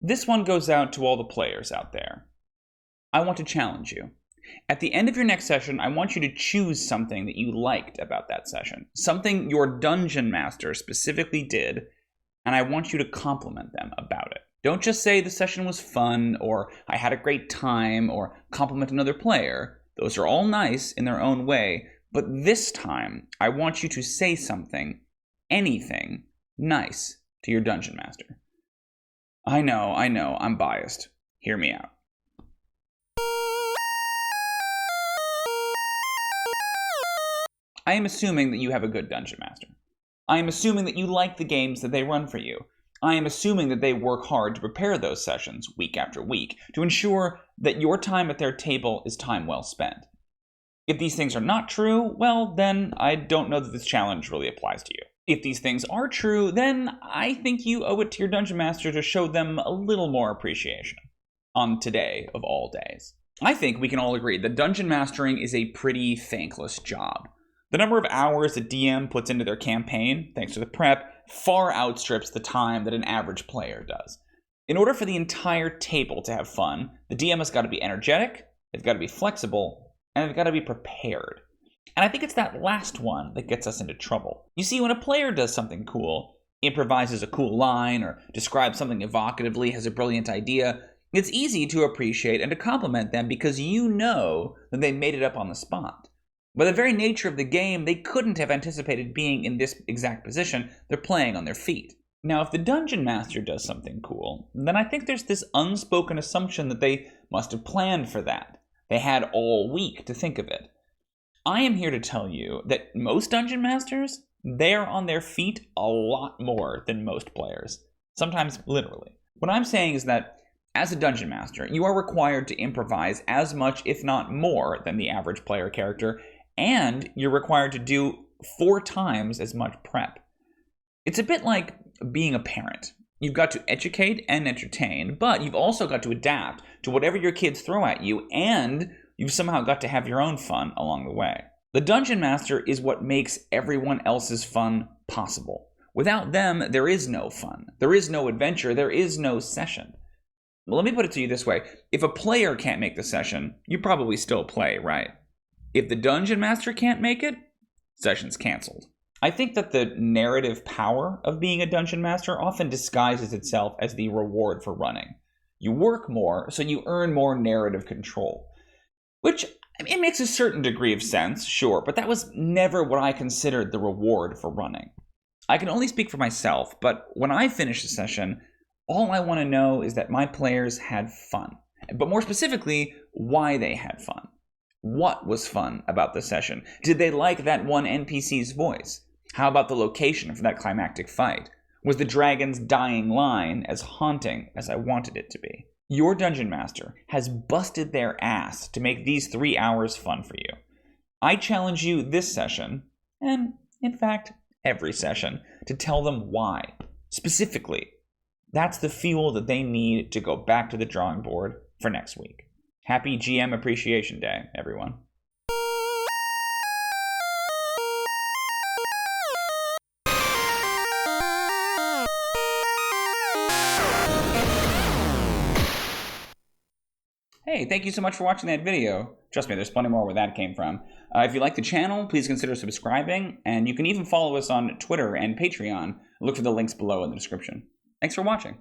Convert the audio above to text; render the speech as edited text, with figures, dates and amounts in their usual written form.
This one goes out to all the players out there. I want to challenge you. At the end of your next session, I want you to choose something that you liked about that session, something your dungeon master specifically did, and I want you to compliment them about it. Don't just say the session was fun, or I had a great time, or compliment another player. Those are all nice in their own way, but this time, I want you to say something, anything, nice to your dungeon master. I know, I'm biased. Hear me out. I am assuming that you have a good dungeon master. I am assuming that you like the games that they run for you. I am assuming that they work hard to prepare those sessions week after week to ensure that your time at their table is time well spent. If these things are not true, well, then I don't know that this challenge really applies to you. If these things are true, then I think you owe it to your dungeon master to show them a little more appreciation on today of all days. I think we can all agree that dungeon mastering is a pretty thankless job. The number of hours a DM puts into their campaign, thanks to the prep, far outstrips the time that an average player does. In order for the entire table to have fun, the DM has got to be energetic, they've got to be flexible, and they've got to be prepared. And I think it's that last one that gets us into trouble. You see, when a player does something cool, improvises a cool line, or describes something evocatively, has a brilliant idea, it's easy to appreciate and to compliment them because you know that they made it up on the spot. By the very nature of the game, they couldn't have anticipated being in this exact position. They're playing on their feet. Now, if the dungeon master does something cool, then I think there's this unspoken assumption that they must have planned for that. They had all week to think of it. I am here to tell you that most dungeon masters, they're on their feet a lot more than most players. Sometimes literally. What I'm saying is that as a dungeon master, you are required to improvise as much, if not more, than the average player character, and you're required to do 4 times as much prep. It's a bit like being a parent. You've got to educate and entertain, but you've also got to adapt to whatever your kids throw at you, and you've somehow got to have your own fun along the way. The dungeon master is what makes everyone else's fun possible. Without them, there is no fun. There is no adventure. There is no session. Well, let me put it to you this way. If a player can't make the session, you probably still play, right? If the dungeon master can't make it, session's canceled. I think that the narrative power of being a dungeon master often disguises itself as the reward for running. You work more, so you earn more narrative control. Which, it makes a certain degree of sense, sure, but that was never what I considered the reward for running. I can only speak for myself, but when I finish a session, all I want to know is that my players had fun. But more specifically, why they had fun. What was fun about the session? Did they like that one NPC's voice? How about the location for that climactic fight? Was the dragon's dying line as haunting as I wanted it to be? Your dungeon master has busted their ass to make these 3 hours fun for you. I challenge you this session, and in fact, every session, to tell them why. Specifically, that's the fuel that they need to go back to the drawing board for next week. Happy GM Appreciation Day, everyone. Hey, thank you so much for watching that video. Trust me, there's plenty more where that came from. If you like the channel, please consider subscribing, and you can even follow us on Twitter and Patreon. Look for the links below in the description. Thanks for watching.